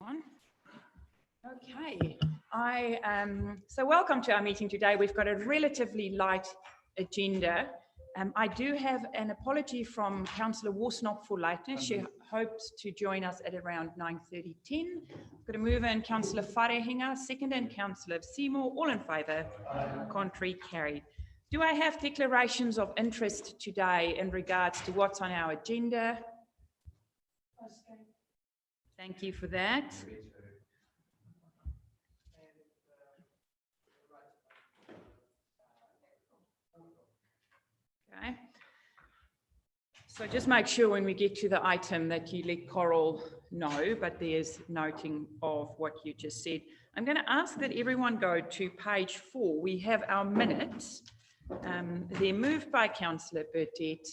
On. Okay, so welcome to our meeting today. We've got a relatively light agenda. I do have an apology from Councillor Worsnop for lateness. She hopes to join us at around 9:30, 10. I've got a mover in Councillor Wharehinga, second in Councillor Seymour, all in favour, contrary carried. Do I have declarations of interest today in regards to what's on our agenda? Thank you for that. Okay. So just make sure when we get to the item that you let Coral know, but there's noting of what you just said. I'm going to ask that everyone go to page 4. We have our minutes. They're moved by Councillor Burdett,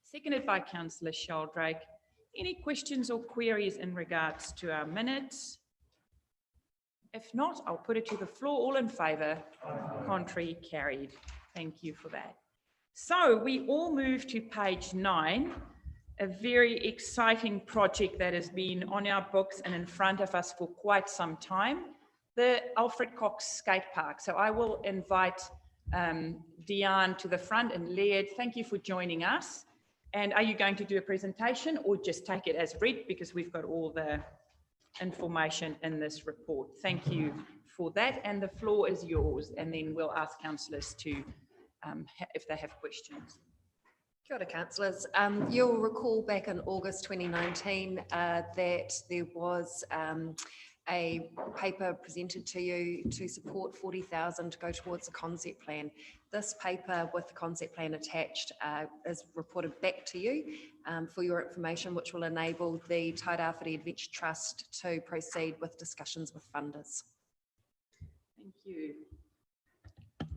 seconded by Councillor Sheldrake. Any questions or queries in regards to our minutes? If not, I'll put it to the floor. All in favour, contrary carried. Thank you for that. So we all move to page 9, a very exciting project that has been on our books and in front of us for quite some time, the Alfred Skatepark. So I will invite Diane to the front, and Laird, thank you for joining us. And are you going to do a presentation or just take it as read, because we've got all the information in this report? Thank you for that, and the floor is yours, and then we'll ask councillors to if they have questions. Kia ora, councillors. You'll recall back in August 2019 that there was a paper presented to you to support 40,000 to go towards a concept plan. This paper with the concept plan attached is reported back to you for your information, which will enable the Tairawhiti Adventure Trust to proceed with discussions with funders. Thank you.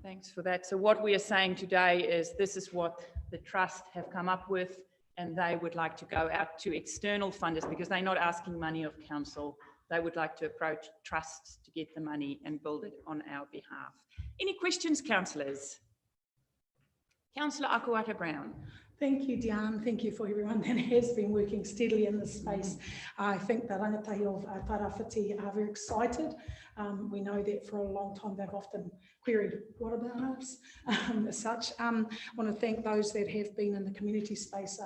Thanks for that. So what we are saying today is this is what the Trust have come up with, and they would like to go out to external funders because they're not asking money of council. They would like to approach trusts to get the money and build it on our behalf. Any questions, councillors? Councillor Akuata Brown. Thank you, Diane. Thank you for everyone that has been working steadily in this space. I think the rangatahi of Tairawhiti are very excited. We know that for a long time they've often queried, what about us? As such, I want to thank those that have been in the community space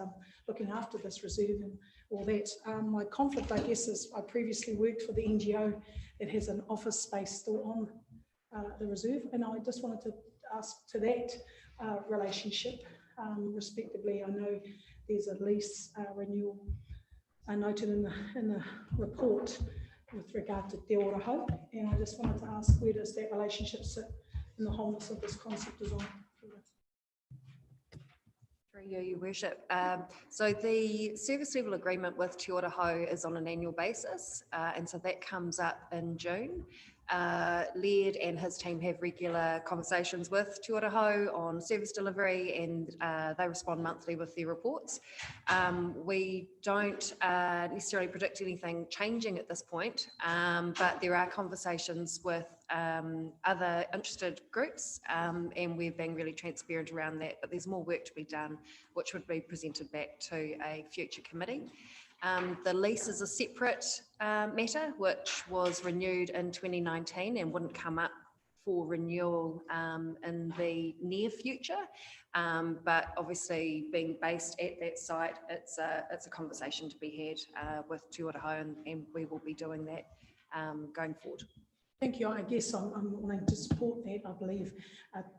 looking after this reserve and all that. My conflict, I guess, is I previously worked for the NGO that has an office space still on the reserve, and I just wanted to ask to that relationship, respectively. I know there's a lease renewal noted in the report with regard to Te Ora Hau, and I just wanted to ask, where does that relationship sit in the wholeness of this concept design? Through you, Your Worship. So the service level agreement with Te Ora Hau is on an annual basis, and so that comes up in June. Laird and his team have regular conversations with Te Ora Hau on service delivery, and they respond monthly with their reports. We don't necessarily predict anything changing at this point, but there are conversations with other interested groups, and we're being really transparent around that, but there's more work to be done, which would be presented back to a future committee. The lease is a separate matter, which was renewed in 2019 and wouldn't come up for renewal in the near future. But obviously, being based at that site, it's a conversation to be had with Te Ora Hau, and we will be doing that going forward. Thank you. I guess I'm wanting to support that. I believe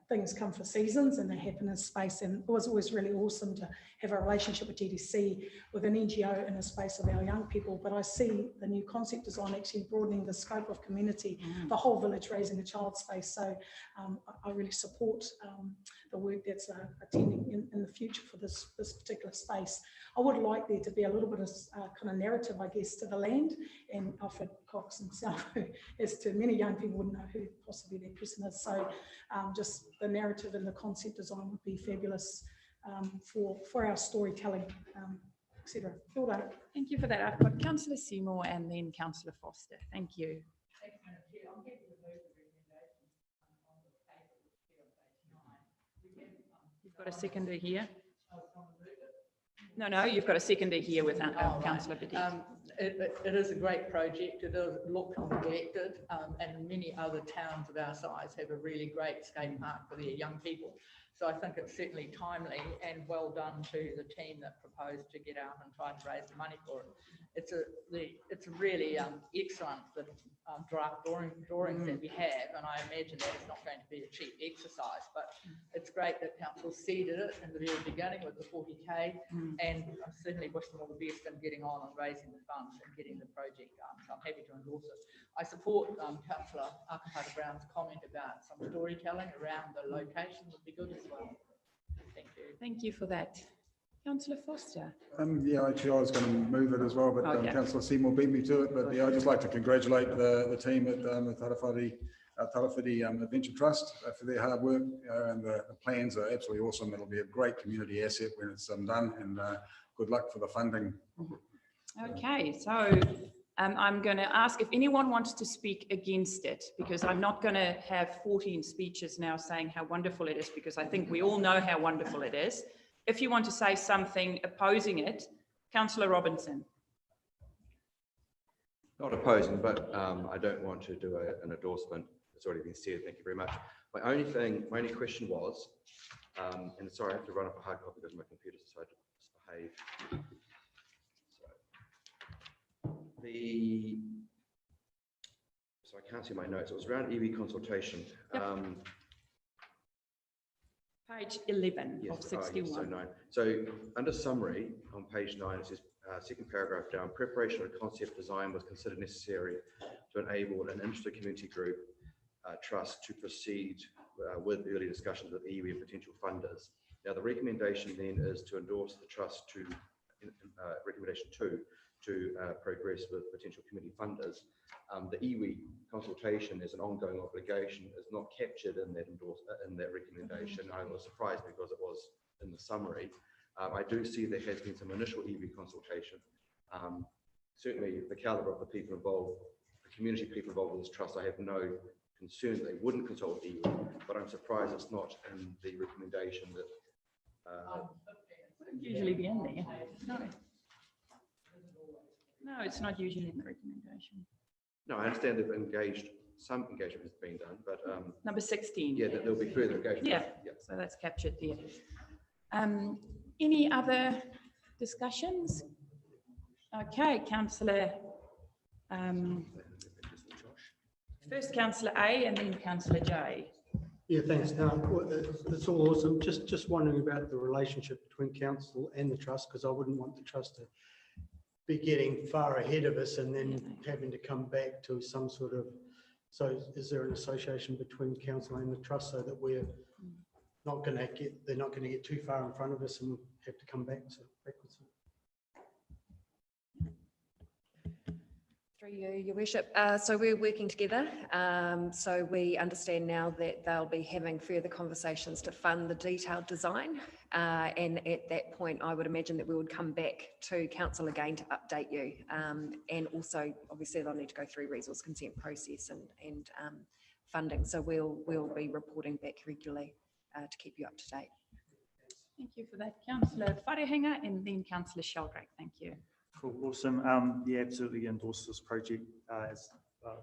things come for seasons and they happen in space, and it was always really awesome to have a relationship with GDC, with an NGO in a space of our young people. But I see the new concept design actually broadening the scope of community, the whole village raising a child space. So I really support the work that's attending in the future for this particular space. I would like there to be a little bit of kind of narrative, I guess, to the land, and Alfred Cox himself, as to many young people wouldn't know who possibly that person is. So just the narrative and the concept design would be fabulous for our storytelling, etc. Thank you for that. I've got Councillor Seymour and then Councillor Foster. Thank you. You've got a seconder here. No, you've got a seconder here with Right. councillor Petit. It is a great project. It does look neglected, and many other towns of our size have a really great skate park for their young people. So I think it's certainly timely and well done to the team that proposed to get out and try to raise the money for it. It's a really excellent draft drawings that we have, and I imagine that it's not going to be a cheap exercise, but it's great that council seeded it in the very beginning with the 40K, and I certainly wish them all the best in getting on and raising the funds and getting the project done. So I'm happy to endorse it. I support Councillor Brown's comment about some storytelling around the location would be good as well. Thank you. Thank you for that. Councillor Foster. Yeah, actually, I was going to move it as well, but Okay. Councillor Seymour beat me to it. But yeah, I'd just like to congratulate the team at the Tairawhiti Adventure Trust for their hard work, and the plans are absolutely awesome. It'll be a great community asset when it's done, and good luck for the funding. Okay, so I'm going to ask if anyone wants to speak against it, because I'm not going to have 14 speeches now saying how wonderful it is, because I think we all know how wonderful it is. If you want to say something opposing it, Councillor Robinson. Not opposing, but I don't want to do an endorsement. It's already been said. Thank you very much. My only question was, and sorry, I have to run off a hard copy because my computer decided to misbehave. So I can't see my notes. It was around EV consultation. Yep. Page 11 Yes, of 61. so 9. So under summary on page 9, it says, second paragraph down, preparation of concept design was considered necessary to enable an interested community group trust to proceed with early discussions with iwi and potential funders. Now the recommendation then is to endorse the trust to recommendation 2 to progress with potential community funders. The iwi consultation as an ongoing obligation is not captured in that recommendation. I was surprised because it was in the summary. I do see there has been some initial iwi consultation. Certainly the caliber of the people involved, the community people involved with this trust, I have no concern they wouldn't consult iwi, but I'm surprised it's not in the recommendation that Wouldn't usually be in there. No, it's not usually in the recommendation. no, I understand they've engaged, some engagement has been done, but Number 16. yeah, there'll be further engagement. Yeah, so that's captured there. Any other discussions? Okay, Councillor, first Councillor A and then Councillor J. Yeah, thanks. No, it's all awesome. Just wondering about the relationship between council and the trust, because I wouldn't want the trust to be getting far ahead of us and then having to come back to some sort of. So, is there an association between council and the trust so that we're not going to get, they're not going to get too far in front of us and have to come backwards? Through you, Your Worship. So we're working together. So we understand now that they'll be having further conversations to fund the detailed design. And at that point, I would imagine that we would come back to council again to update you. And also, obviously, they'll need to go through resource consent process and funding. So we'll be reporting back regularly to keep you up to date. Thank you for that, Councillor Wharehinga and then Councillor Sheldrake. Thank you. Cool, awesome. Yeah, absolutely endorse this project as a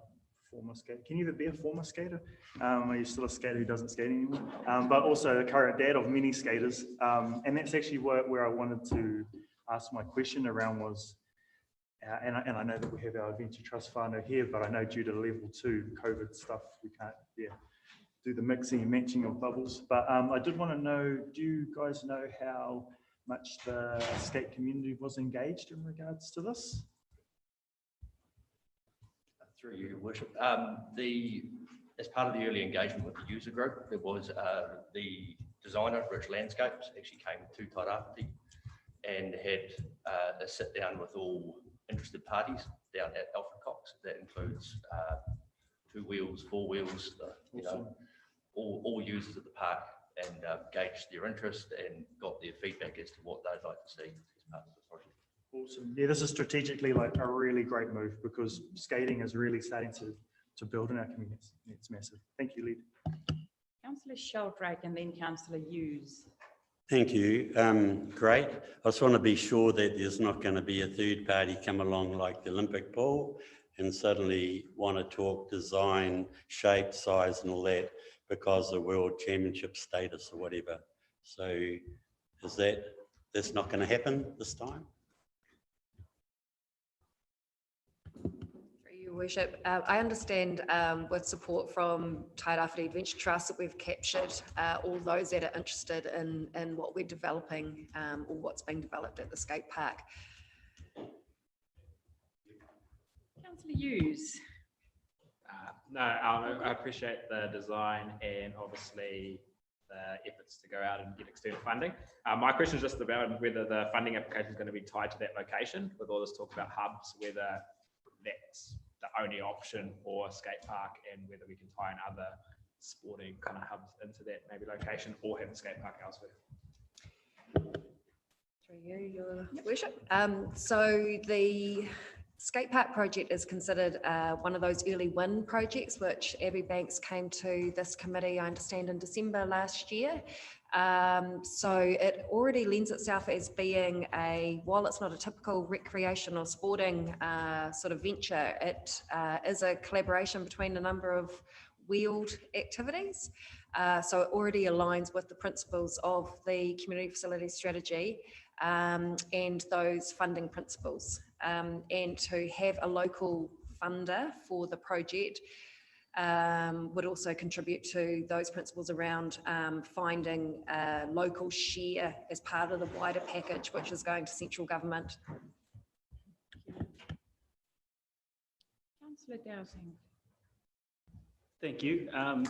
former skater. Can you ever be a former skater? Are you still a skater who doesn't skate anymore? But also a current dad of many skaters. And that's actually where I wanted to ask my question around was, and I know that we have our Adventure Trust whānau here, but I know due to level 2 COVID stuff, we can't do the mixing and matching of bubbles. But I did want to know, do you guys know how much the skate community was engaged in regards to this? Through you, Your Worship. As part of the early engagement with the user group, there was the designer, Rich Landscapes, actually came to Tairawhiti and had a sit down with all interested parties down at Alfred. That includes 2 wheels, 4 wheels, all users of the park, and gauged their interest and got their feedback as to what they'd like to see as part of the project. Awesome. Yeah, this is strategically like a really great move because skating is really starting to build in our communities. It's massive. Thank you, Lead. Councillor Sheldrake and then Councillor Hughes. Thank you. Great. I just want to be sure that there's not going to be a third party come along like the Olympic pool and suddenly want to talk design, shape, size and all that because of world championship status or whatever. So that's not going to happen this time? Your Worship, I understand with support from Tairawhiti Adventure Trust that we've captured all those that are interested in what we're developing or what's being developed at the skate park. Councillor Hughes. No, I appreciate the design and obviously the efforts to go out and get external funding. My question is just about whether the funding application is going to be tied to that location, with all this talk about hubs, whether that's the only option for a skate park and whether we can tie in other sporting kind of hubs into that maybe location or have the skate park elsewhere. Through you, Your Worship. So the Skatepark Project is considered one of those early win projects which Abby Banks came to this committee, I understand, in December last year. So it already lends itself as being while it's not a typical recreation or sporting sort of venture, it is a collaboration between a number of wheeled activities. So it already aligns with the principles of the community facilities strategy and those funding principles. And to have a local funder for the project would also contribute to those principles around finding a local share as part of the wider package, which is going to central government. Councillor Dowsing. Thank you. And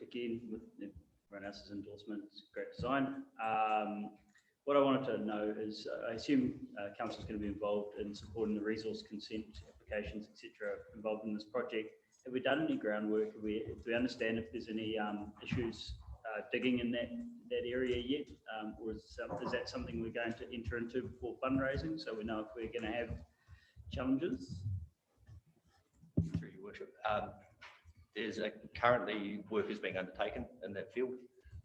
again, with everyone else's endorsement, great design. What I wanted to know is, I assume council is going to be involved in supporting the resource consent applications, etc., involved in this project. Have we done any groundwork? Do we understand if there's any issues digging in that area yet? Or is that something we're going to enter into before fundraising, so we know if we're going to have challenges? Through your worship. There's currently work is being undertaken in that field,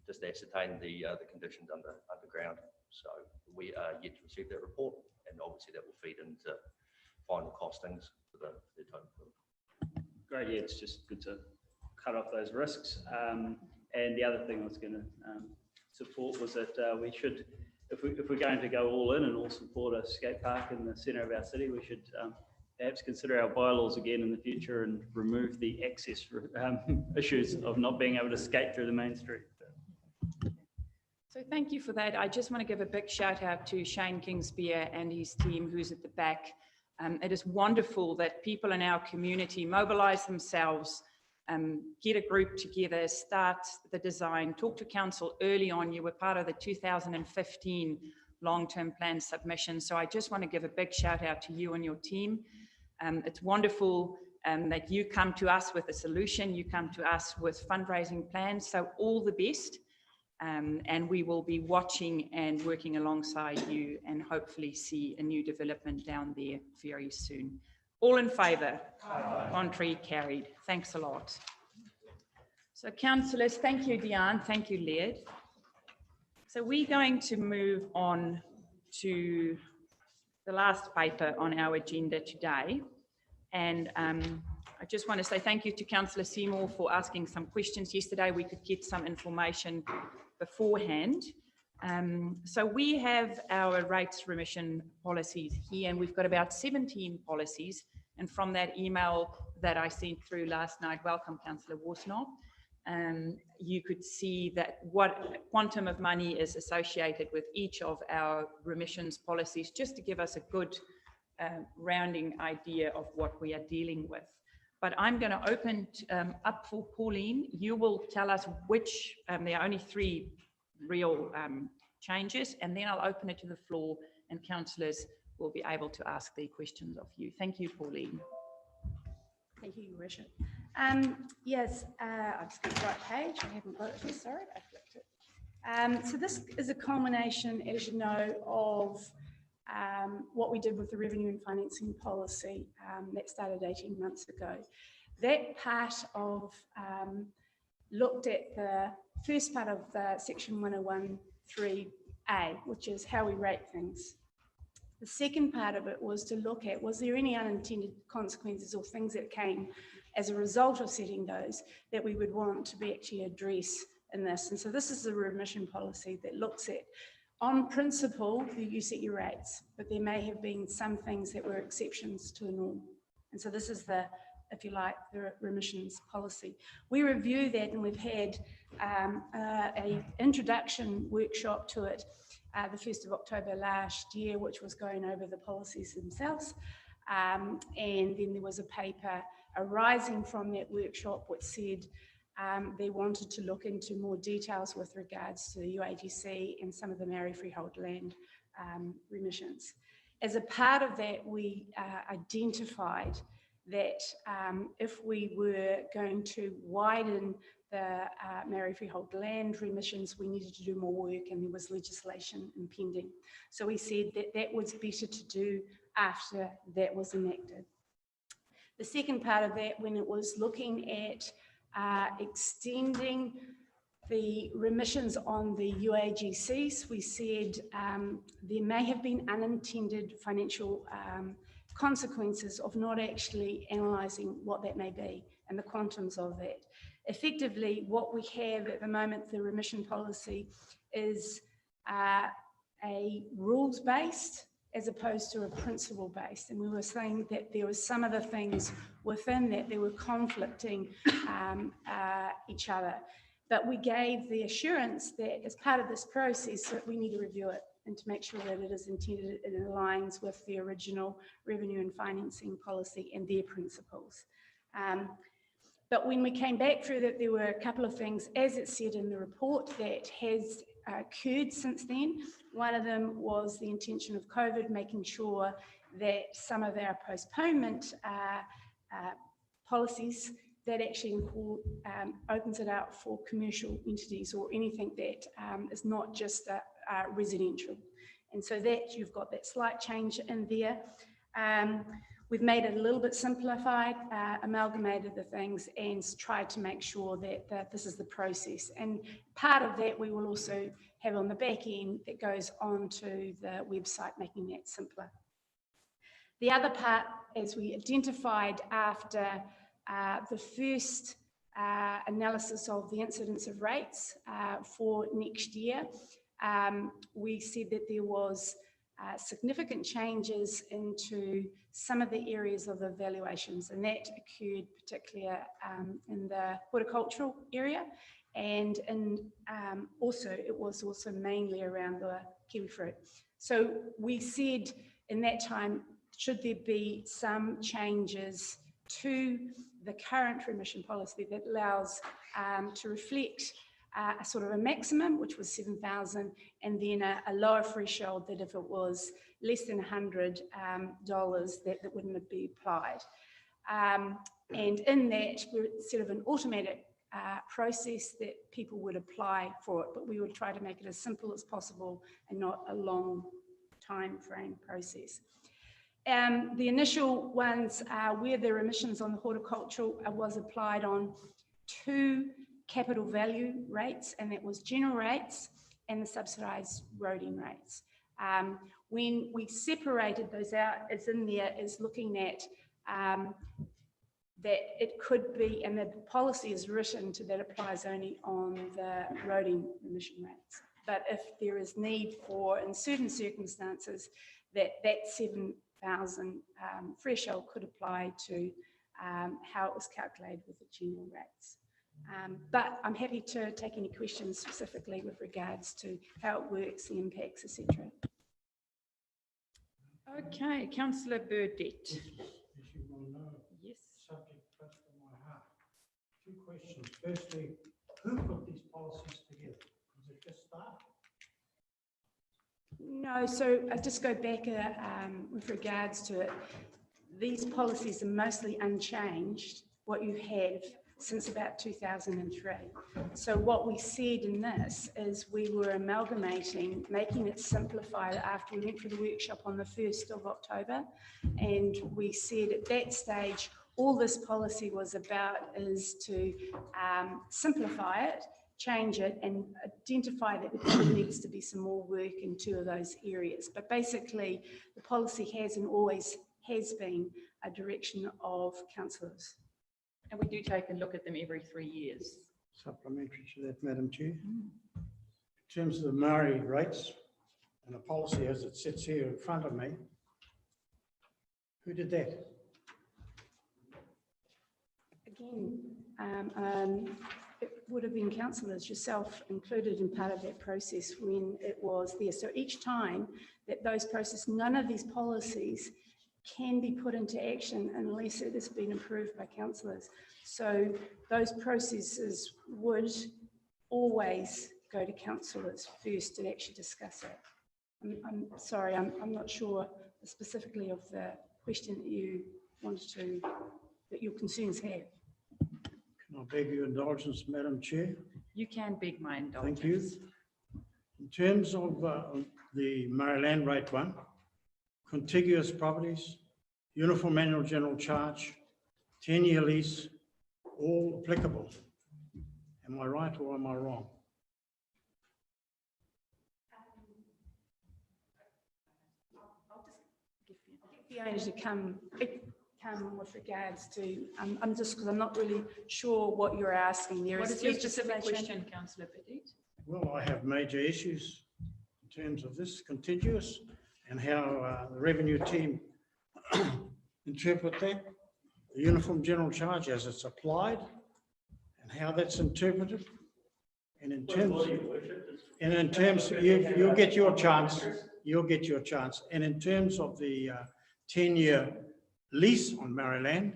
just to ascertain the conditions underground. So we are yet to receive that report, and obviously that will feed into final costings for the total field. Great, yeah, it's just good to cut off those risks. And the other thing I was going to support was that we should, if we're going to go all in and all support a skate park in the centre of our city, we should perhaps consider our bylaws again in the future and remove the access issues of not being able to skate through the main street. So thank you for that. I just want to give a big shout out to Shane Kingsbeer and his team who's at the back. It is wonderful that people in our community mobilise themselves, get a group together, start the design, talk to council early on. You were part of the 2015 long-term plan submission. So I just want to give a big shout out to you and your team. It's wonderful that you come to us with a solution, you come to us with fundraising plans. So all the best. And we will be watching and working alongside you and hopefully see a new development down there very soon. All in favour? Contrary, carried. Thanks a lot. So councillors, thank you, Diane. Thank you, Laird. So we're going to move on to the last paper on our agenda today. And I just want to say thank you to Councillor Seymour for asking some questions yesterday. We could get some information beforehand. So we have our rates remission policies here, and we've got about 17 policies. And from that email that I sent through last night, welcome Councillor Worsnop, you could see that what quantum of money is associated with each of our remissions policies, just to give us a good rounding idea of what we are dealing with. But I'm going to open up for Pauline. You will tell us which, there are only 3 real changes, and then I'll open it to the floor and councillors will be able to ask their questions of you. Thank you, Pauline. Thank you, Your Worship. Yes, I've just got the right page. I haven't got it. Sorry, I flipped it. So this is a culmination, as you know, of what we did with the revenue and financing policy that started 18 months ago. That part of looked at the first part of the section 101 3A, which is how we rate things. The second part of it was to look at, was there any unintended consequences or things that came as a result of setting those that we would want to be actually address in this. And so this is the remission policy that looks at, on principle, you set your rates, but there may have been some things that were exceptions to the norm. And so this is the, if you like, the remissions policy. We review that, and we've had a introduction workshop to it the 1st of October last year, which was going over the policies themselves. And then there was a paper arising from that workshop which said they wanted to look into more details with regards to the UAGC and some of the Maori freehold land remissions. As a part of that, we identified that if we were going to widen the Maori freehold land remissions, we needed to do more work, and there was legislation impending. So we said that that was better to do after that was enacted. The second part of that, when it was looking at extending the remissions on the UAGCs, we said there may have been unintended financial consequences of not actually analysing what that may be and the quantums of that. Effectively, what we have at the moment, the remission policy, is a rules-based as opposed to a principle-based. And we were saying that there were some of the things within that were conflicting each other. But we gave the assurance that as part of this process that we need to review it and to make sure that it is intended, it aligns with the original revenue and financing policy and their principles. But when we came back through that, there were a couple of things, as it said in the report, that has occurred since then. One of them was the intention of COVID, making sure that some of our postponement policies that actually opens it out for commercial entities or anything that is not just residential. And so that you've got that slight change in there. We've made it a little bit simplified, amalgamated the things, and tried to make sure that this is the process. And part of that we will also have on the back end that goes onto the website, making that simpler. The other part, as we identified after the first analysis of the incidence of rates for next year, we said that there was significant changes into some of the areas of the valuations, and that occurred particularly in the horticultural area, and it was also mainly around the kiwi fruit. So we said in that time, should there be some changes to the current remission policy that allows to reflect a sort of a maximum, which was $7,000, and then a lower threshold that if it was less than $100, that wouldn't be applied. And in that, instead of an automatic process that people would apply for it, but we would try to make it as simple as possible and not a long time frame process. The initial ones where the remissions on the horticultural was applied on 2 capital value rates, and that was general rates and the subsidised roading rates. When we separated those out, it's in there, is looking at that it could be, and the policy is written to that applies only on the roading remission rates. But if there is need for, in certain circumstances, that 7,000 threshold could apply to how it was calculated with the general rates. But I'm happy to take any questions specifically with regards to how it works, the impacts, etc. Okay, Councillor Burdett. Yes. Subject close to my heart. 2 questions. Firstly, who put these policies together? Was it just staff? No, so I just go back with regards to it. These policies are mostly unchanged, what you have since about 2003. So what we said in this is we were amalgamating, making it simplified after we went through the workshop on the 1st of October. And we said at that stage, all this policy was about is to simplify it, change it and identify that there needs to be some more work in 2 of those areas. But basically, the policy has and always has been a direction of councillors. And we do take a look at them every 3 years. Supplementary to that, Madam Chair. In terms of the Maori rates and the policy as it sits here in front of me, who did that? Again, it would have been councillors, yourself included in part of that process when it was there. So each time that those processes, none of these policies can be put into action unless it has been approved by councillors. So those processes would always go to councillors first to actually discuss it. I'm sorry, I'm not sure specifically of the question that you wanted to, that your concerns have. Can I beg your indulgence, Madam Chair? You can beg my indulgence. Thank you. In terms of the Maori land rate one, contiguous properties, uniform annual general charge, 10-year lease, all applicable. Am I right or am I wrong? I'll just get Fiona to come with regards to, I'm just, because I'm not really sure what you're asking there. What is your specific question, Councillor Petit? Well, I have major issues in terms of this contiguous and how the revenue team interpret that, the uniform general charge as it's applied and how that's interpreted. And in terms, you'll get your chance, And in terms of the 10-year lease on Maori land,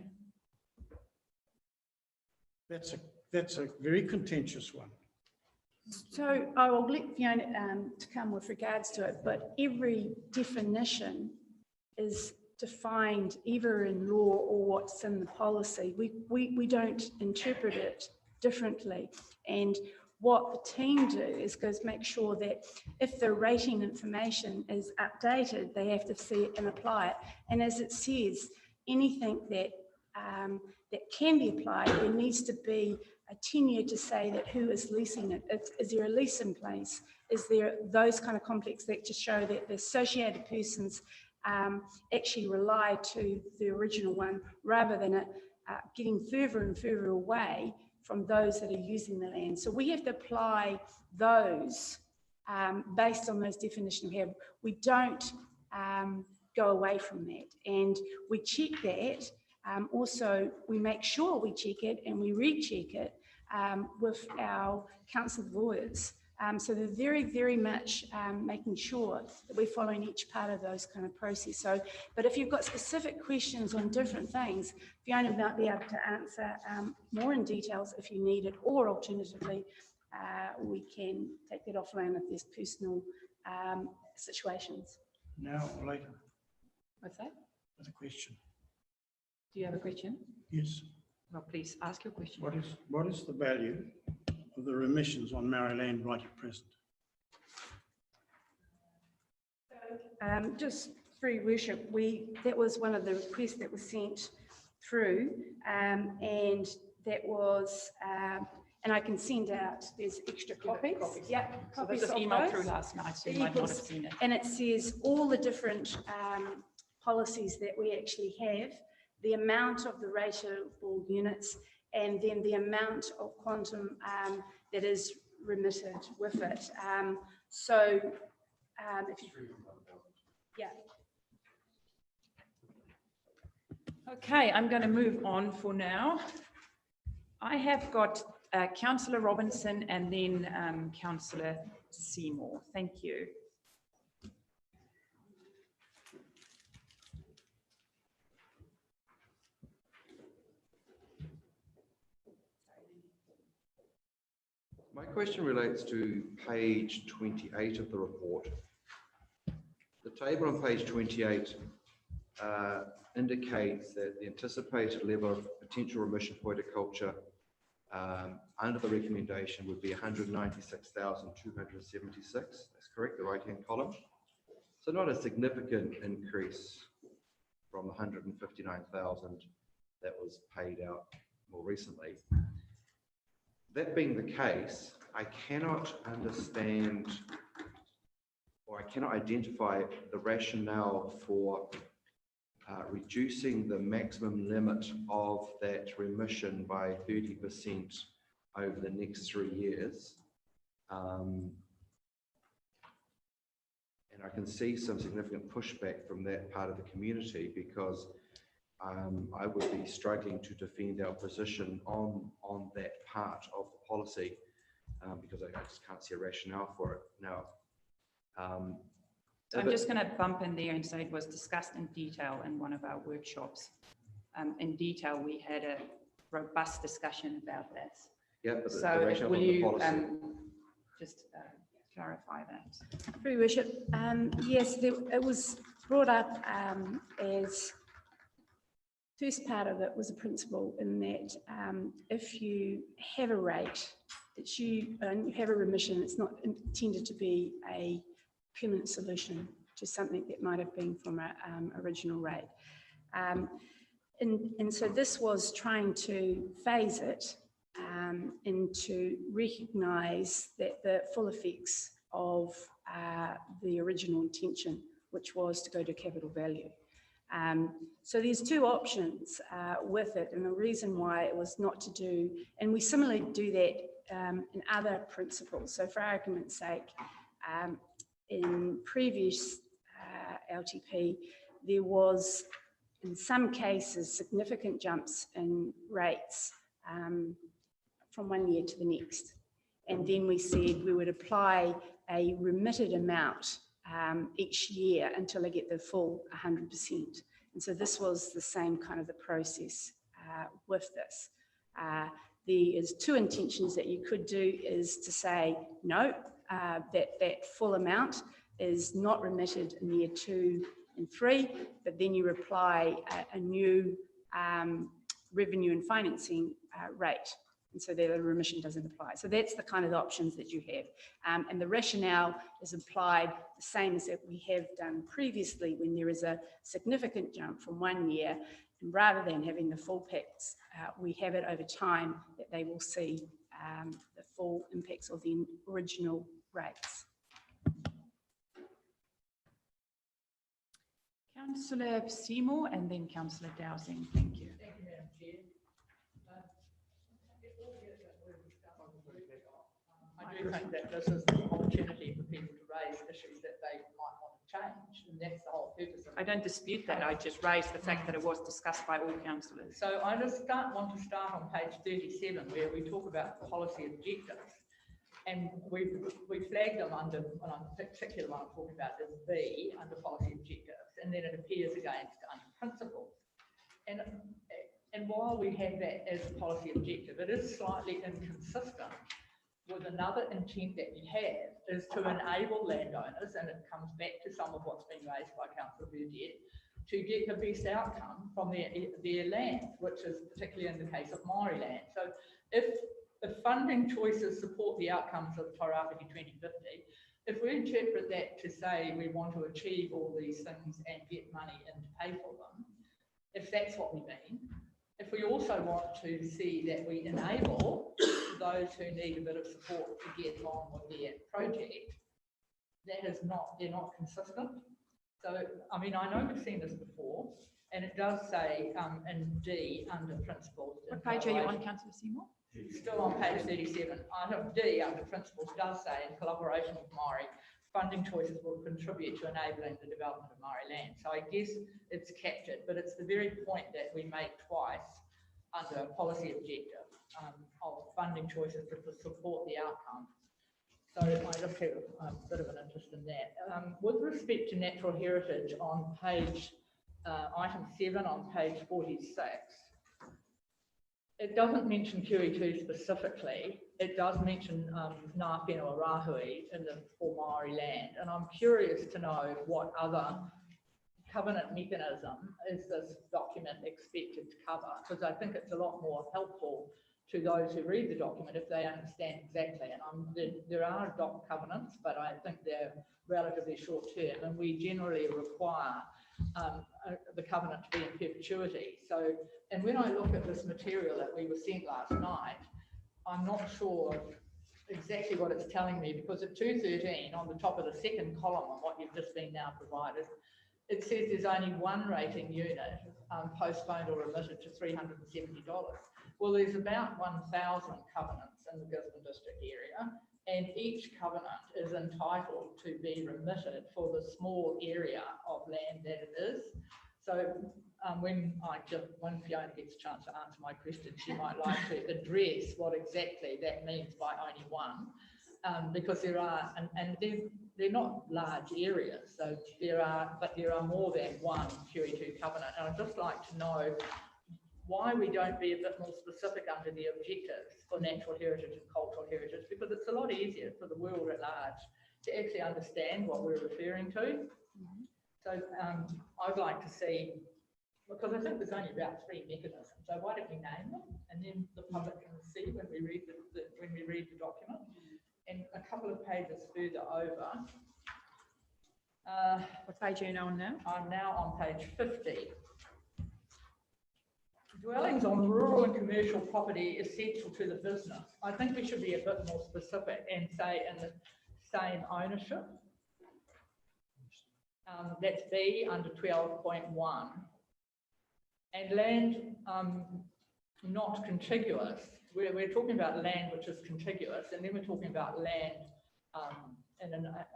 that's a very contentious one. So I will let Fiona to come with regards to it, but every definition is defined either in law or what's in the policy. We don't interpret it differently. And what the team do is make sure that if the rating information is updated, they have to see it and apply it. And as it says, anything that that can be applied, there needs to be a tenure to say that who is leasing it. Is there a lease in place? Is there those kind of complex that to show that the associated persons actually rely to the original one rather than it getting further and further away from those that are using the land. So we have to apply those based on those definitions we have. We don't go away from that, and we check that. Also, we make sure we check it and we recheck it with our council of lawyers. So they're very, very much making sure that we're following each part of those kind of process. So, but if you've got specific questions on different things, Fiona might be able to answer more in details if you need it, or alternatively, we can take that offline if there's personal situations. Now or later? What's that? That's a question. Do you have a question? Yes. Well, please ask your question. What is the value of the remissions on Maori land right at present? Just through your worship, that was one of the requests that was sent through, and that was, and I can send out, there's extra copies. Yeah, So this copies was of emailed those. through last night, so you might not have seen it. And it says all the different policies that we actually have, the amount of the rateable units, and then the amount of quantum that is remitted with it. So, if you, yeah. Okay, I'm going to move on for now. I have got Councillor Robinson and then Councillor Seymour. Thank you. My question relates to page 28 of the report. The table on page 28 indicates that the anticipated level of potential remission for horticulture under the recommendation would be 196,276. That's correct, the right-hand column. So not a significant increase from the 159,000 that was paid out more recently. That being the case, I cannot understand, or I cannot identify the rationale for reducing the maximum limit of that remission by 30% over the next 3 years. And I can see some significant pushback from that part of the community, because I would be struggling to defend our position on that part of the policy, because I just can't see a rationale for it now. So I'm just going to bump in there and say it was discussed in detail in one of our workshops. In detail, we had a robust discussion about this. Yeah, but the So rationale will on the you policy. just clarify that? Through your worship, yes, it was brought up as first part of it was a principle in that if you have a rate, it's you have a remission, it's not intended to be a permanent solution to something that might have been from an original rate. And so this was trying to phase it and to recognise that the full effects of the original intention, which was to go to capital value. So there's two options with it, and the reason why it was not to do, and we similarly do that in other principles. So for argument's sake, in previous LTP, there was, in some cases, significant jumps in rates from one year to the next. And then we said we would apply a remitted amount each year until they get the full 100%. And so this was the same kind of the process with this. There is two intentions that you could do, is to say, no, that full amount is not remitted in year 2 and 3, but then you apply a new revenue and financing rate. And so the remission doesn't apply. So that's the kind of options that you have. And the rationale is applied the same as that we have done previously when there is a significant jump from 1 year. And rather than having the full packs, we have it over time that they will see the full impacts of the original rates. Councillor Seymour and then Councillor Dowsing. Thank you. Thank you, Madam Chair. I do think that this is an opportunity for people to raise issues that they might want to change, and that's the whole purpose of it. I don't dispute that. I just raised the fact that it was discussed by all councillors. So I just want to start on page 37, where we talk about policy objectives. And we flagged them under, and I'm particular one I'm talking about is B, under policy objectives, and then it appears against under principles. And while we have that as a policy objective, it is slightly inconsistent with another intent that we have, is to enable landowners, and it comes back to some of what's been raised by Councillor Burdett, to get the best outcome from their land, which is particularly in the case of Maori land. So if funding choices support the outcomes of Tairawhiti 2050, if we interpret that to say we want to achieve all these things and get money in to pay for them, if that's what we mean, if we also want to see that we enable those who need a bit of support to get on with their project, that is not, they're not consistent. So, I mean, I know we've seen this before, and it does say in D under principles. What page are you on, Councillor Seymour? Still on page 37. Item D under principles does say, in collaboration with Maori, funding choices will contribute to enabling the development of Maori land. So I guess it's captured, but it's the very point that we make twice under a policy objective of funding choices to support the outcome. So I just have a bit of an interest in that. With respect to natural heritage on page, item 7 on page 46, it doesn't mention QE2 specifically. It does mention Ngā Whenua Rahui in the for Maori land. And I'm curious to know what other covenant mechanism is this document expected to cover? Because I think it's a lot more helpful to those who read the document if they understand exactly. And there are covenants, but I think they're relatively short term, and we generally require the covenant to be in perpetuity. So, and when I look at this material that we were sent last night, I'm not sure exactly what it's telling me, because at 213, on the top of the second column on what you've just been now provided, it says there's only one rating unit postponed or remitted to $370. Well, there's about 1,000 covenants in the Gisborne district area, and each covenant is entitled to be remitted for the small area of land that it is. So when Fiona gets a chance to answer my question, she might like to address what exactly that means by only one, because there are, and they're not large areas, so there are more than one QE2 covenant. And I'd just like to know why we don't be a bit more specific under the objectives for natural heritage and cultural heritage, because it's a lot easier for the world at large to actually understand what we're referring to. So I'd like to see, because I think there's only about 3 mechanisms, so why don't we name them, and then the public can see when we read the document. And a couple of pages further over. What page are you on now? I'm now on page 50. Dwellings on rural and commercial property essential to the business. I think we should be a bit more specific and say in the same ownership. That's B under 12.1. And land not contiguous. We're talking about land which is contiguous, and then we're talking about land, and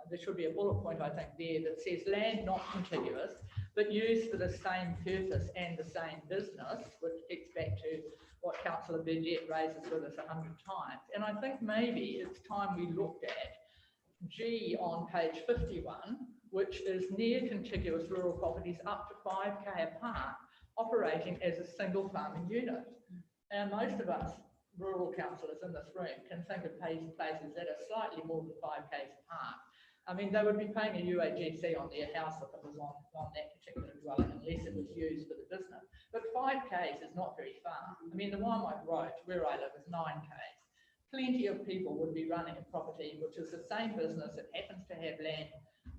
there should be a bullet point, I think, there that says land not contiguous, but used for the same purpose and the same business, which gets back to what Councillor Burdett raises with us 100 times. And I think maybe it's time we looked at G on page 51, which is near contiguous rural properties up to 5k apart, operating as a single farming unit. And most of us rural councillors in this room can think of places that are slightly more than 5k's apart. I mean, they would be paying a UAGC on their house if it was on that particular dwelling, unless it was used for the business. But 5k's is not very far. I memean, the Waimae Road, where I live, is 9k's. Plenty of people would be running a property which is the same business that happens to have land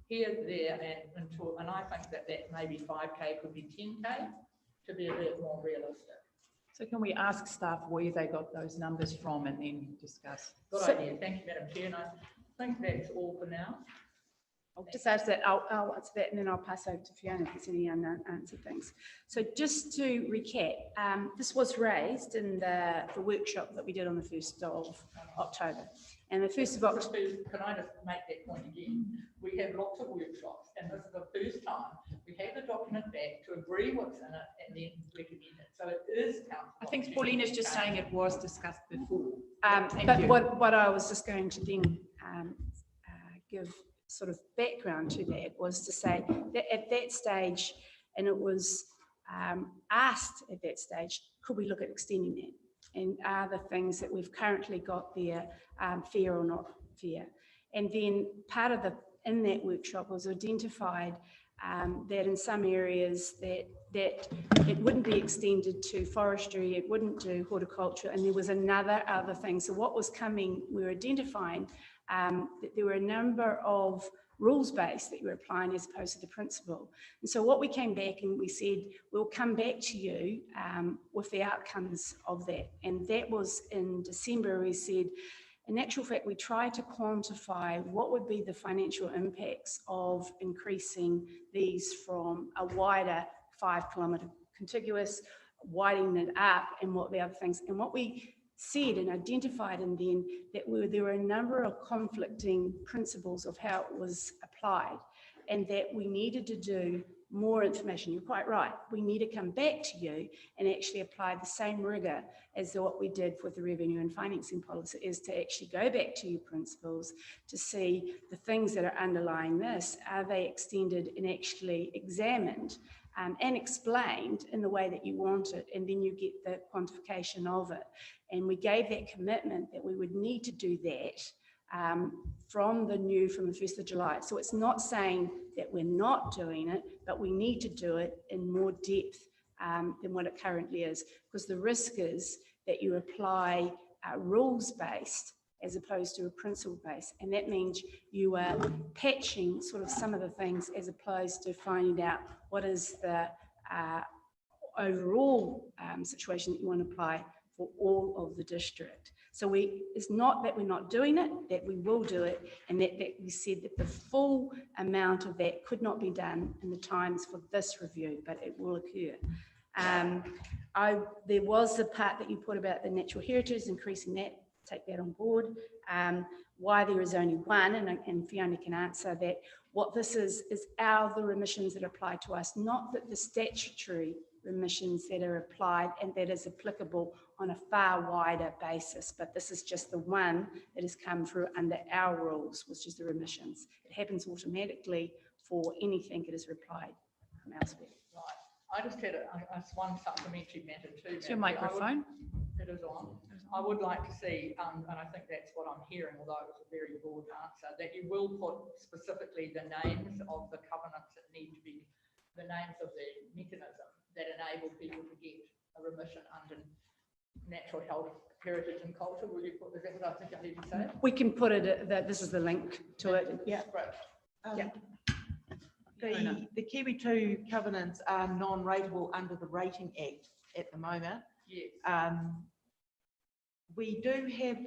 here, there, and I think that maybe 5k could be 10k to be a bit more realistic. So can we ask staff where they got those numbers from and then discuss? Good idea. Thank you, Madam Chair. And I think that's all for now. I'll just ask that, I'll answer that, and then I'll pass over to Fiona if there's any unanswered things. So just to recap, this was raised in the workshop that we did on the 1st of October. And the 1st of October... Can I just make that point again? We have lots of workshops, and this is the first time we have the document back to agree what's in it and then recommend it. So it is council. I think Pauline is just saying it was discussed before. But what I was just going to then give sort of background to that was to say that at that stage, and it was asked at that stage, could we look at extending that? And are the things that we've currently got there fair or not fair? And then part of in that workshop was identified that in some areas that it wouldn't be extended to forestry, it wouldn't do horticulture, and there was other thing. So what was coming, we were identifying that there were a number of rules-based that you were applying as opposed to the principle. And so what we came back and we said, we'll come back to you with the outcomes of that. And that was in December. We said, in actual fact, we tried to quantify what would be the financial impacts of increasing these from a wider 5-kilometre contiguous, widening it up, and what the other things. And what we said and identified, and then that there were a number of conflicting principles of how it was applied, and that we needed to do more information. You're quite right. We need to come back to you and actually apply the same rigour as what we did with the revenue and financing policy, is to actually go back to your principles to see the things that are underlying this. Are they extended and actually examined and explained in the way that you want it? And then you get the quantification of it. And we gave that commitment that we would need to do that from the 1st of July. So it's not saying that we're not doing it, but we need to do it in more depth than what it currently is, because the risk is that you apply rules-based as opposed to a principle-based, and that means you are patching sort of some of the things as opposed to finding out what is the overall situation that you want to apply for all of the district. So it's not that we're not doing it, that we will do it, and that we said that the full amount of that could not be done in the times for this review, but it will occur. There was the part that you put about the natural heritage, increasing that, take that on board. Why there is only one, and Fiona can answer that, what this is the remissions that apply to us, not that the statutory remissions that are applied and that is applicable on a far wider basis, but this is just the one that has come through under our rules, which is the remissions. It happens automatically for anything that is replied from elsewhere. I just had one supplementary matter too. It's your microphone. It is on. I would like to see, and I think that's what I'm hearing, although it was a very broad answer, that you will put specifically the names of the covenants that need to be, the names of the mechanism that enable people to get a remission under natural health, heritage and culture. Will you put, is that what I think I need to say? We can put it, that this is the link to it. Yeah. Great. Yeah. The Kiwi 2 covenants are non-rateable under the Rating Act at the moment. Yes. We do have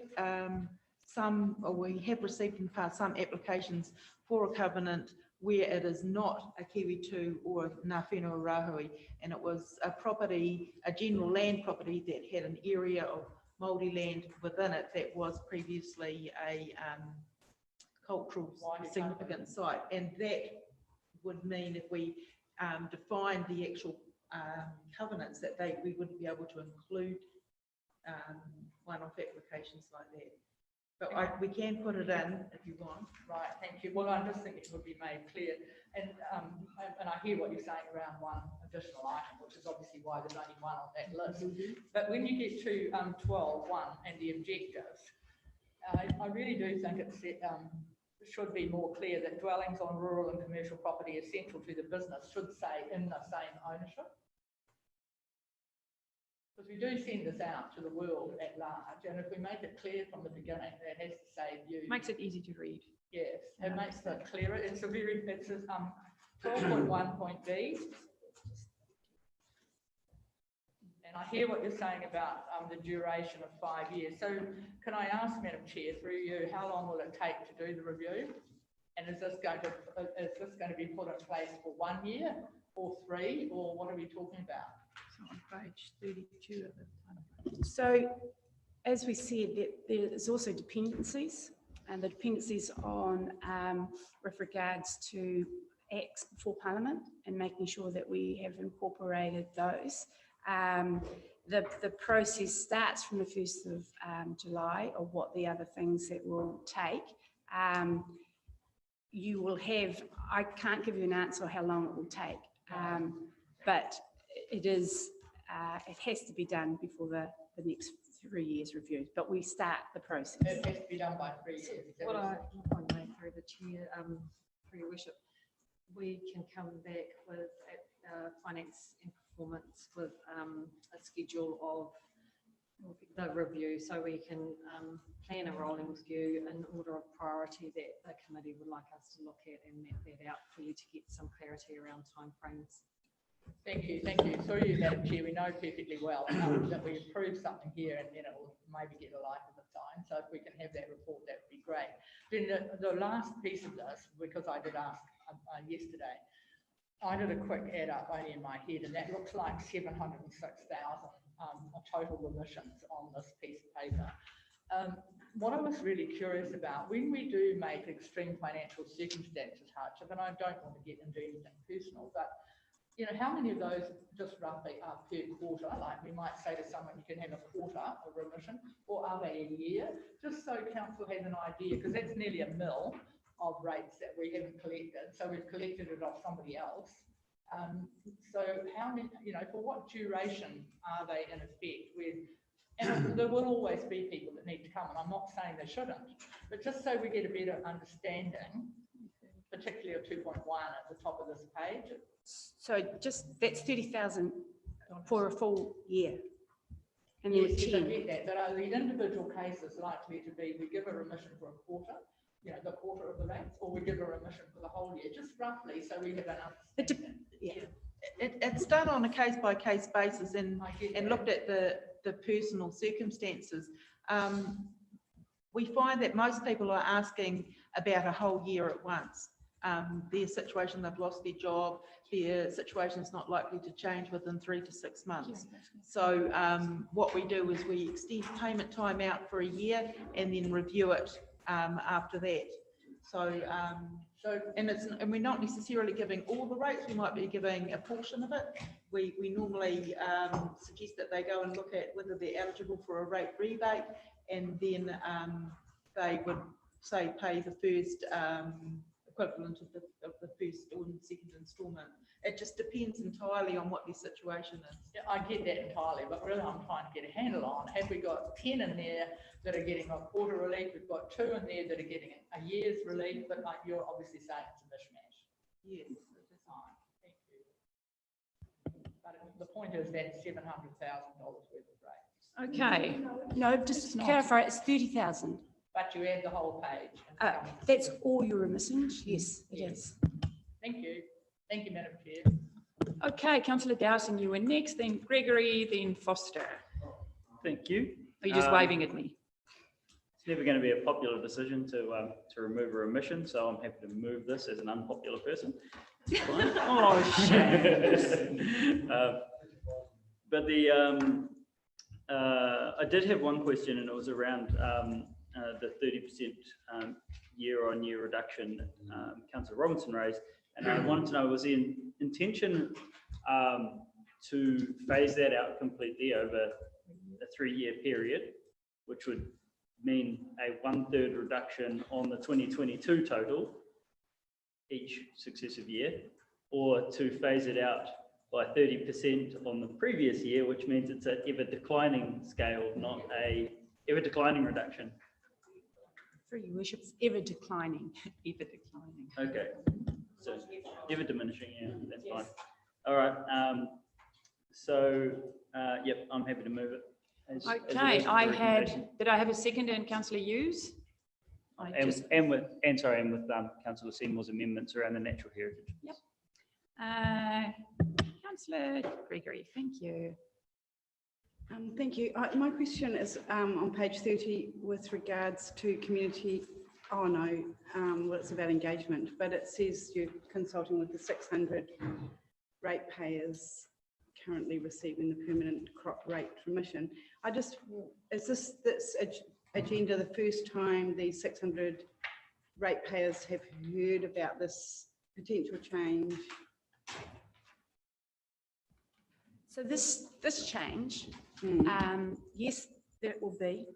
we have received in the past some applications for a covenant where it is not a Kiwi 2 or Ngā Whenua Rāhui, and it was a property, a general land property that had an area of Māori land within it that was previously a cultural significant site, and that would mean if we define the actual covenants that we wouldn't be able to include one-off applications like that. But we can put it in if you want. Right, thank you. Well, I just think it would be made clear, and I hear what you're saying around one additional item, which is obviously why there's only one on that list. But when you get to 12.1 and the objectives, I really do think it's should be more clear that dwellings on rural and commercial property essential to the business should say in the same ownership. Because we do send this out to the world at large, and if we make it clear from the beginning, that has to say you. Makes it easy to read. Yes, it makes it clearer. It's a 12.1.b. And I hear what you're saying about the duration of 5 years. So can I ask, Madam Chair, through you, how long will it take to do the review? And is this going to be put in place for 1 year or 3, or what are we talking about? So on page 32 of it. So as we said, there's also dependencies, and the dependencies on with regards to acts before Parliament and making sure that we have incorporated those. The process starts from the 1st of July of what the other things that will take. You will have, I can't give you an answer how long it will take, but it has to be done before the next 3 years review, but we start the process. It has to be done by 3 years. What I may through the chair, through your worship, we can come back with finance and performance with a schedule of the review, so we can plan a rolling review in order of priority that the committee would like us to look at and map that out for you to get some clarity around timeframes. Thank you, thank you. Through you, Madam Chair, we know perfectly well that we approve something here and then it will maybe get a life of its own. So if we can have that report, that would be great. Then the last piece of this, because I did ask yesterday, I did a quick add up only in my head, and that looks like 706,000 total remissions on this piece of paper. What I was really curious about, when we do make extreme financial circumstances hardship, and I don't want to get into anything personal, but you know, how many of those just roughly are per quarter? Like we might say to someone, you can have a quarter of remission, or are they a year? Just so council has an idea, because that's nearly $1 million of rates that we haven't collected. So we've collected it off somebody else. So how many, you know, for what duration are they in effect with, and there will always be people that need to come, and I'm not saying they shouldn't, but just so we get a better understanding, particularly of 2.1 at the top of this page. So just, that's 30,000 for a full year. And there Yes, were yes, I 10. get that, but are the individual cases likely to be, we give a remission for a quarter, you know, the quarter of the rates, or we give a remission for the whole year, just roughly, so we have an understanding. Yeah. It's done on a case-by-case basis and looked at the the personal circumstances. We find that most people are asking about a whole year at once. Their situation, they've lost their job, their situation is not likely to change within 3 to 6 months. So what we do is we extend payment time out for a year and then review it after that. And we're not necessarily giving all the rates, we might be giving a portion of it. We normally suggest that they go and look at whether they're eligible for a rate rebate, and then they would say pay the first equivalent of the first or second instalment. It just depends entirely on what their situation is. Yeah, I get that entirely, but really I'm trying to get a handle on, have we got 10 in there that are getting a quarter relief, we've got 2 in there that are getting a year's relief, but like you're obviously saying it's a mishmash. Yes. Fine, thank you. But the point is that's $700,000 worth of rates. Okay. No, just to clarify, it's 30,000. But you add the whole page. That's all your remittance? Yes, it is. Thank you. Thank you, Madam Chair. Okay, Councillor Dowsing, you were next, then Gregory, then Foster. Thank you. Are you just waving at me? It's never going to be a popular decision to remove a remission, so I'm happy to move this as an unpopular person. It's fine. Oh, shame. But I did have one question, and it was around the 30% year-on-year reduction Councillor Robinson raised, and I wanted to know, was the intention to phase that out completely over a 3-year period, which would mean a 1/3 reduction on the 2022 total each successive year, or to phase it out by 30% on the previous year, which means it's an ever declining scale, not a ever declining reduction? For your worship, it's ever declining. Ever declining. Okay, so ever diminishing, yeah, that's fine. All right, yep, I'm happy to move it. Okay, did I have a second in Councillor Hughes? And with Councillor Seymour's amendments around the natural heritage. Yep. Councillor Gregory, thank you. Thank you. My question is on page 30 with regards to community. Oh no, well, it's about engagement, but it says you're consulting with the 600 ratepayers currently receiving the permanent crop rate remission. Is this agenda the first time these 600 ratepayers have heard about this potential change? So this change, yes, that will be,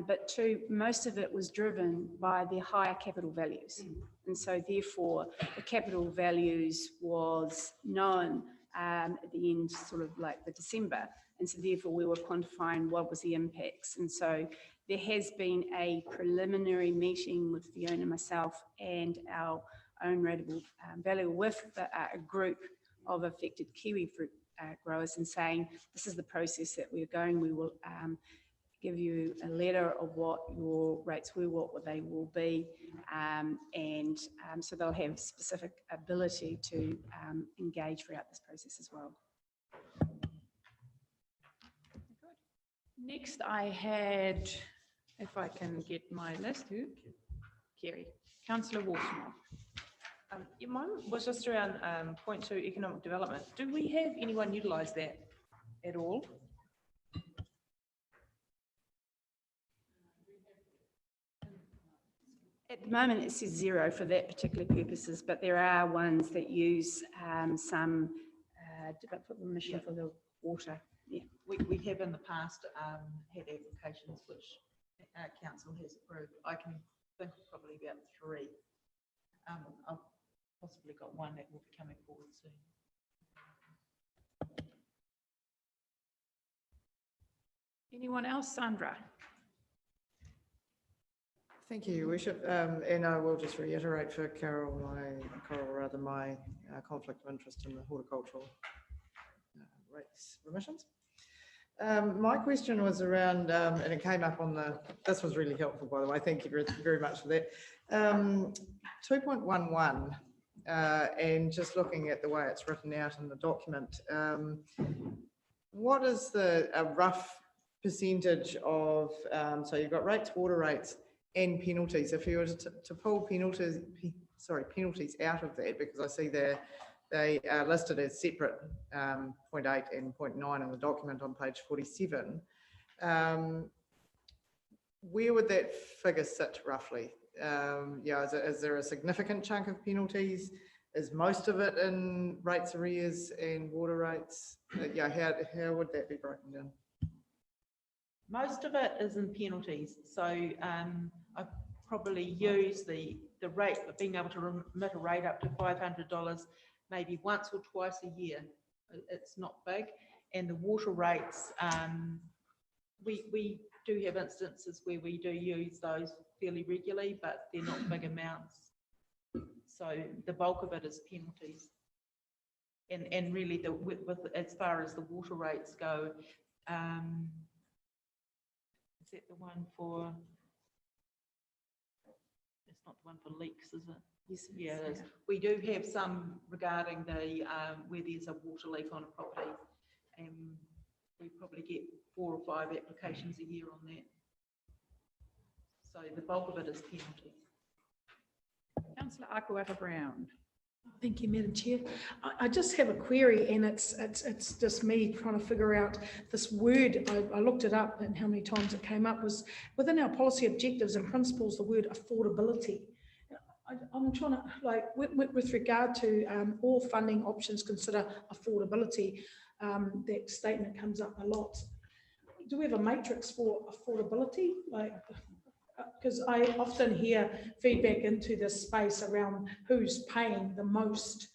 but most of it was driven by the higher capital values. And so therefore the capital values was known at the end, sort of like the December. And so therefore we were quantifying what was the impacts. And so there has been a preliminary meeting with Fiona, myself, and our own rateable value with a group of affected kiwi fruit growers, and saying this is the process that we're going. We will give you a letter of what your rates were, what they will be, and so they'll have specific ability to engage throughout this process as well. Next, I had, if I can get my list, Kerry, Councillor Walsmore. Mine was just around point 2, economic development. Do we have anyone utilise that at all? At the moment, it says 0 for that particular purposes, but there are ones that use some remission for the water. Yeah, we have in the past had applications which our council has approved. I can think of probably about 3. I've possibly got one that will be coming forward soon. Anyone else? Sandra? Thank you, Your Worship. And I will just reiterate for Carol my conflict of interest in the horticultural rates remissions. My question was around, and it came up on this was really helpful, by the way. Thank you very much for that. 2.11, and just looking at the way it's written out in the document, what is a rough percentage of, so you've got rates, water rates and penalties. If you were to pull penalties, penalties out of that, because I see they are listed as separate, 0.8 and 0.9 in the document on page 47. Where would that figure sit roughly? Yeah, is there a significant chunk of penalties? Is most of it in rates arrears and water rates? Yeah, how would that be broken down? Most of it is in penalties. So I probably use the rate of being able to remit a rate up to $500 maybe once or twice a year. It's not big. And the water rates, we do have instances where we do use those fairly regularly, but they're not big amounts. So the bulk of it is penalties. And really, as far as the water rates go, is that the one for, it's not the one for leaks, is it? Yes, yeah, it is. We do have some regarding the where there's a water leak on a property, and we probably get 4 or 5 applications a year on that. So the bulk of it is penalties. Councillor Akuata-Brown. Thank you, Madam Chair. I just have a query, and it's just me trying to figure out this word. I looked it up, and how many times it came up was within our policy objectives and principles, the word affordability. I'm trying to, like, with regard to all funding options consider affordability, that statement comes up a lot. Do we have a matrix for affordability? Like, because I often hear feedback into this space around who's paying the most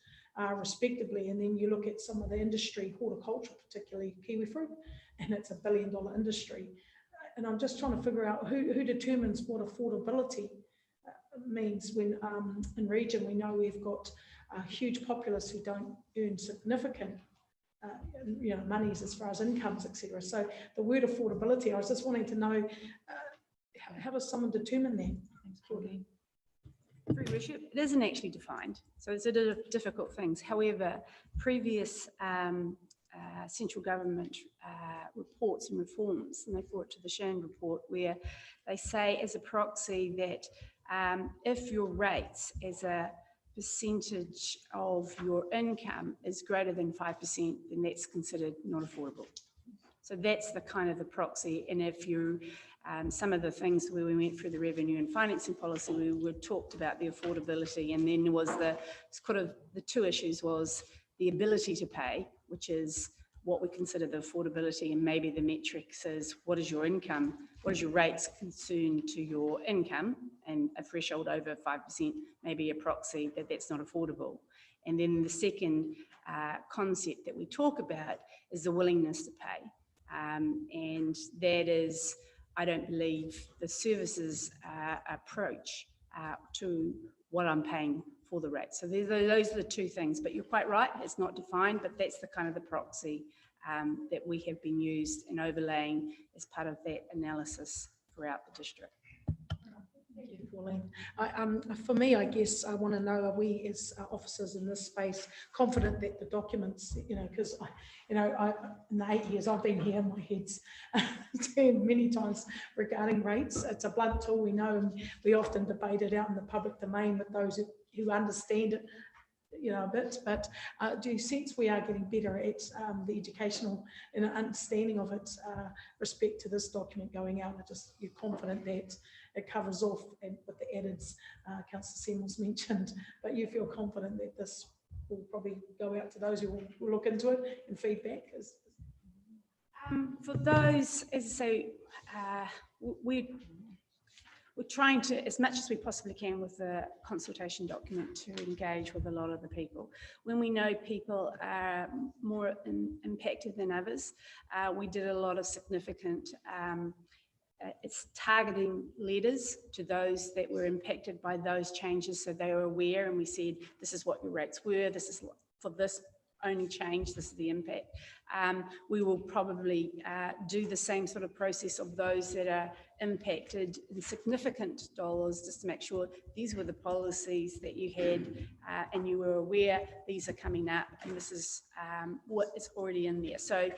respectively, and then you look at some of the industry, horticulture, particularly kiwi fruit, and it's $1 billion industry. And I'm just trying to figure out who determines what affordability means when in region we know we've got a huge populace who don't earn significant monies as far as incomes, etc. So the word affordability, I was just wanting to know, how does someone determine that? Thanks, Claudine. Through worship, it isn't actually defined, so it's a difficult things. However, previous central government reports and reforms, and they brought to the Shane report, where they say as a proxy that if your rates as a percentage of your income is greater than 5%, then that's considered not affordable. So that's the kind of the proxy. And if you, some of the things where we went through the revenue and financing policy, we talked about the affordability, and then was the two issues was the ability to pay, which is what we consider the affordability, and maybe the metrics is what is your income, what is your rates concerned to your income, and a threshold over 5% may be a proxy that that's not affordable. And then the second concept that we talk about is the willingness to pay. And that is, I don't believe, the services approach to what I'm paying for the rate. So those are the two things, but you're quite right, it's not defined, but that's the kind of the proxy that we have been used and overlaying as part of that analysis throughout the district. Thank you, Pauline. For me, I guess I want to know, are we as officers in this space confident that the documents, because in the 8 years I've been here, my head's turned many times regarding rates. It's a blunt tool, we know, and we often debate it out in the public domain with those who understand it, a bit, but do you sense we are getting better at the educational and understanding of its respect to this document going out? You're confident that it covers off and with the added Councillor Semmels mentioned, but you feel confident that this will probably go out to those who will look into it and feedback? For those, as I say, we're trying to, as much as we possibly can with the consultation document, to engage with a lot of the people. When we know people are more impacted than others, we did a lot of significant it's targeting letters to those that were impacted by those changes, so they were aware, and we said, this is what your rates were, this is for this only change, this is the impact. We will probably do the same sort of process of those that are impacted in significant dollars, just to make sure these were the policies that you had and you were aware these are coming up, and this is what is already in there. So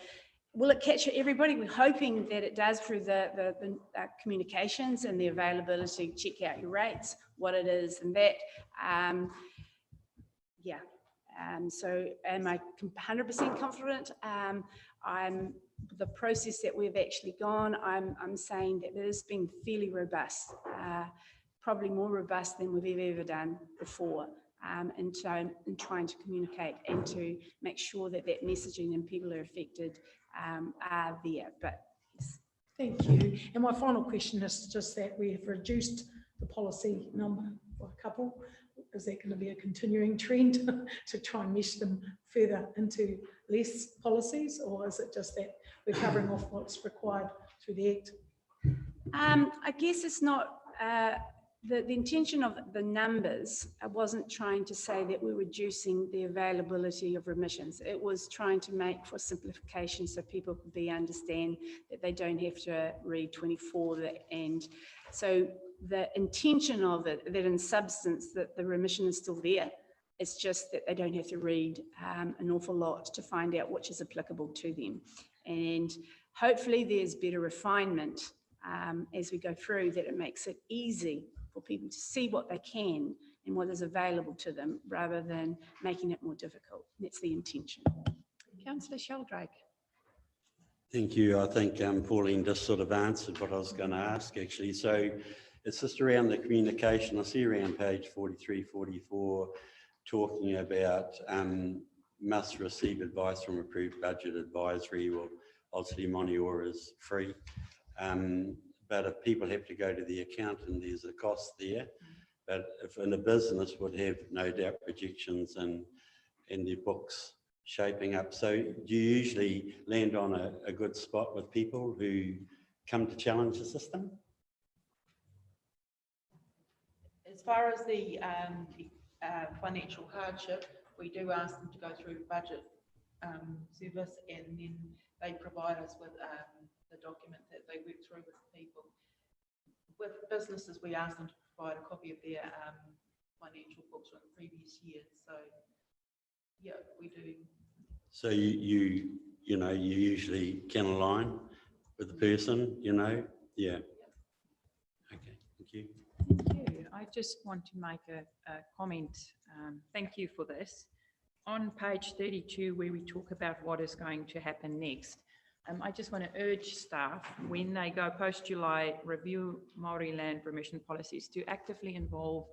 will it capture everybody? We're hoping that it does through the communications and the availability. Check out your rates, what it is, and that. Yeah. So am I 100% confident? The process that we've actually gone, I'm saying that it has been fairly robust, probably more robust than we've ever done before. In trying to communicate and to make sure that that messaging and people who are affected are there. But yes. Thank you. And my final question is just that we have reduced the policy number for a couple. Is that going to be a continuing trend to try and mesh them further into less policies, or is it just that we're covering off what's required through the Act? I guess it's not. The intention of the numbers, I wasn't trying to say that we're reducing the availability of remissions. It was trying to make for simplification so people could understand that they don't have to read 24. And so the intention of it, that in substance that the remission is still there, it's just that they don't have to read an awful lot to find out which is applicable to them. And hopefully there's better refinement as we go through, that it makes it easy for people to see what they can and what is available to them, rather than making it more difficult. That's the intention. Councillor Sheldrake. Thank you. I think Pauline just sort of answered what I was going to ask, actually. So it's just around the communication. I see around page 43, 44, talking about must receive advice from approved budget advisory. Well, obviously Moniora is free. But if people have to go to the accountant, there's a cost there. But if in a business would have no doubt projections and their books shaping up. So do you usually land on a good spot with people who come to challenge the system? As far as the financial hardship, we do ask them to go through budget service, and then they provide us with the document that they work through with people. With businesses, we ask them to provide a copy of their financial books from the previous year. So, yeah, we do. So you usually can align with the person, yeah. Okay, thank you. Thank you. I just want to make a comment. Thank you for this. On page 32, where we talk about what is going to happen next, I just want to urge staff, when they go post-July, review Māori land remission policies, to actively involve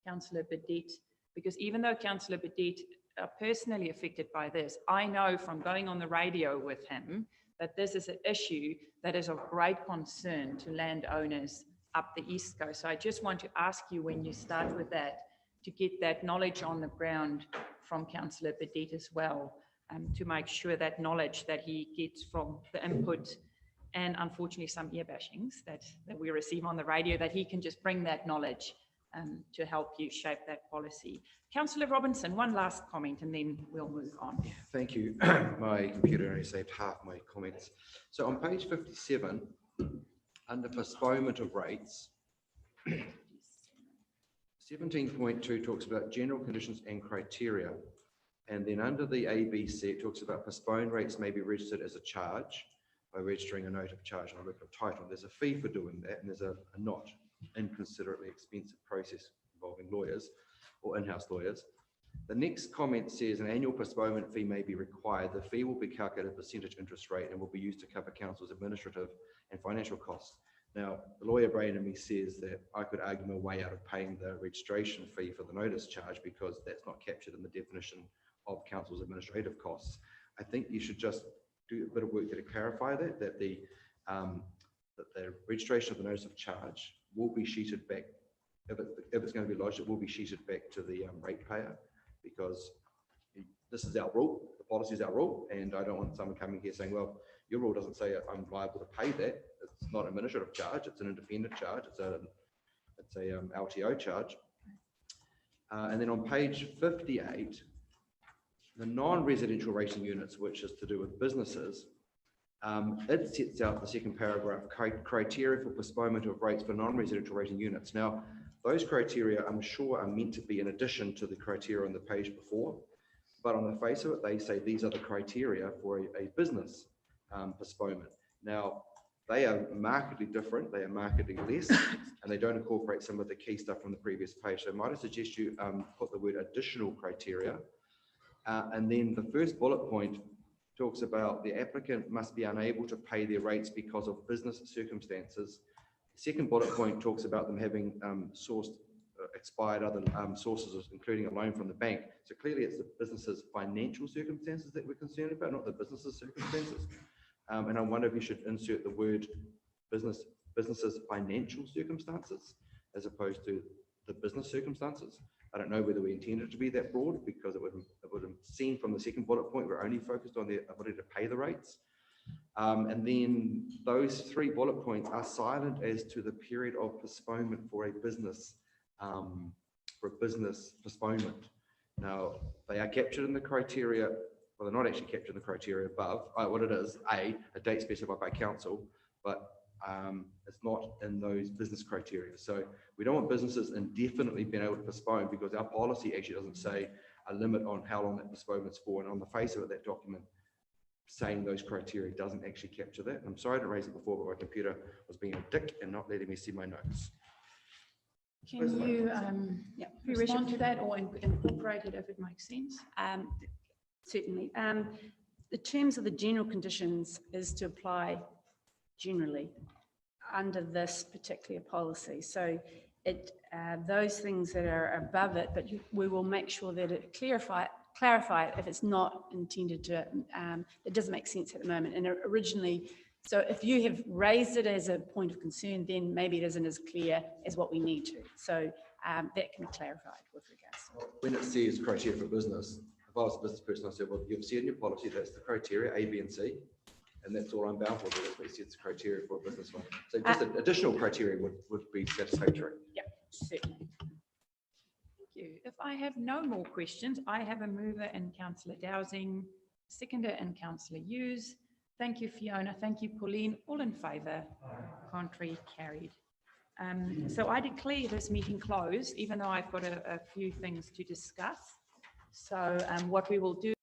Councillor Bidette, because even though Councillor Bidette are personally affected by this, I know from going on the radio with him that this is an issue that is of great concern to landowners up the East Coast. So I just want to ask you, when you start with that, to get that knowledge on the ground from Councillor Bidette as well, to make sure that knowledge that he gets from the input, and unfortunately some ear bashings that we receive on the radio, that he can just bring that knowledge to help you shape that policy. Councillor Robinson, one last comment and then we'll move on. Thank you. My computer only saved half my comments. So on page 57, under postponement of rates, 17.2 talks about general conditions and criteria. And then under the ABC, it talks about postponed rates may be registered as a charge by registering a note of charge on a record of title. There's a fee for doing that, and there's a not inconsiderately expensive process involving lawyers or in-house lawyers. The next comment says an annual postponement fee may be required. The fee will be calculated at percentage interest rate and will be used to cover council's administrative and financial costs. Now, the lawyer brain in me says that I could argue my way out of paying the registration fee for the notice charge, because that's not captured in the definition of council's administrative costs. I think you should just do a bit of work to clarify that the registration of the notice of charge will be sheeted back. If it's going to be lodged, it will be sheeted back to the ratepayer, because this is our rule, the policy is our rule, and I don't want someone coming here saying, well, your rule doesn't say I'm liable to pay that. It's not an administrative charge, it's an independent charge, it's a LTO charge. And then on page 58, the non-residential rating units, which is to do with businesses, it sets out the second paragraph, criteria for postponement of rates for non-residential rating units. Now, those criteria, I'm sure, are meant to be in addition to the criteria on the page before, but on the face of it, they say these are the criteria for a business. postponement. Now, they are markedly different, they are markedly less, and they don't incorporate some of the key stuff from the previous page. So might I suggest you put the word additional criteria, and then the first bullet point talks about the applicant must be unable to pay their rates because of business circumstances. The second bullet point talks about them having sourced expired other sources, including a loan from the bank. So clearly it's the business's financial circumstances that we're concerned about, not the business's circumstances. And I wonder if you should insert the word business's financial circumstances as opposed to the business circumstances. I don't know whether we intended it to be that broad, because it would have seemed from the second bullet point we're only focused on the ability to pay the rates. And then those three bullet points are silent as to the period of postponement for a business postponement. Now, they are captured in the criteria, well, they're not actually captured in the criteria above. What it is, a date specified by council, but it's not in those business criteria. So we don't want businesses indefinitely being able to postpone, because our policy actually doesn't say a limit on how long that postponement's for. And on the face of it, that document saying those criteria doesn't actually capture that. I'm sorry to raise it before, but my computer was being a dick and not letting me see my notes. Can you respond to that or incorporate it if it makes sense? Certainly. The terms of the general conditions is to apply generally under this particular policy. So those things that are above it, but we will make sure that it clarify it if it's not intended to, it doesn't make sense at the moment. And originally, so if you have raised it as a point of concern, then maybe it isn't as clear as what we need to. So that can be clarified with regards to it. When it says criteria for business, if I was a business person, I said, well, you've said in your policy that's the criteria A, B, and C, and that's all I'm bound for. That's what it says, criteria for a business one. So just additional criteria would be satisfactory. Yeah, certainly. Thank you. If I have no more questions, I have a mover in Councillor Dowsing, seconder in Councillor Hughes. Thank you, Fiona. Thank you, Pauline. All in favour? Contrary, carried. So I declare this meeting closed, even though I've got a few things to discuss. So what we will do